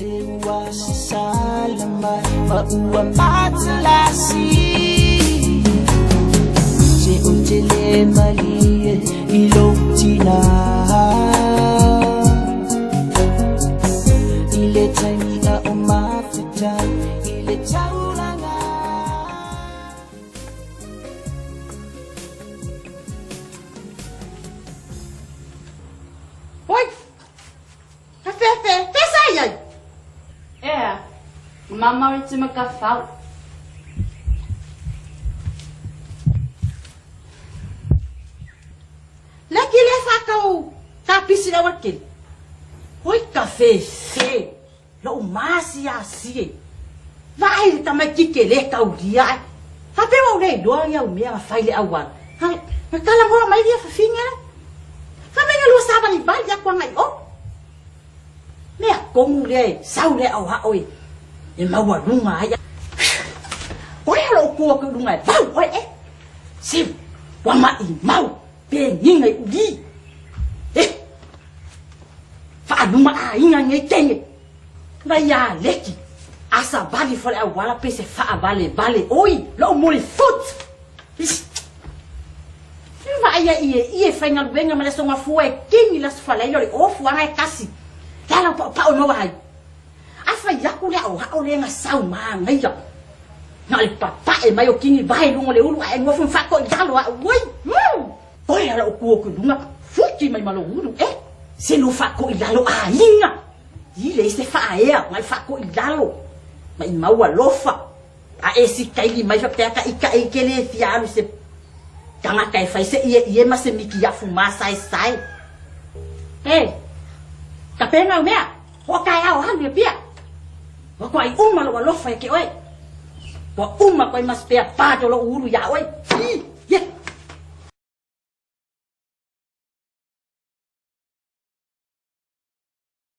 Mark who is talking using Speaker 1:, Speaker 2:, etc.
Speaker 1: Ewa salama Mauwa matulasi Se ujele malie ilo tina Ile tani a umafita Ile taulanga
Speaker 2: Oi! Café, sai aí!
Speaker 3: É, mamãe vai te café.
Speaker 2: Lagi lefa kau tapisi na wakil. Oi, café, lo masi asi. Vai tamai kikele kau dia. Tapi mau dei doa ya umia faile awal. Hai, kala ngora mai dia fafinga. Kami ngalu sabang ibal ya kwa ngai oh. Nè công đây sau đây ao hạ ơi em mau vào đúng ngài ôi lâu cua cái đúng ngài vào ôi ấy xem qua mặt mau bên như ngày đi ê phải đúng mà ai ngay tên này ya leki asa bali phải ao wala pese fa bale ôi lâu mua foot vai ia phải ngal benga mà song afue king las fala yo off wa ngai kasi Tala pa no vai. Afa yaku le au le nga sau ma ngai yo. Ngal pa e mai o kingi vai lu le ulu ai ngo fun fa ko ya lo oi. Oi ala o ku dunga fuki mai malo ulu se lu fa ko ya lo a inga. Yi le se fa e ngai fa ko ya lo. Mai mau wa lofa. A esi kai mai fa ka ika e kele fiaru se kanga kai fa se ie ma se miki ya fuma sai. Kapena umea, wakai au handi pia. Wakai uma lo lofa ke oi. Wa uma koi mas pia pa lo ulu ya oi.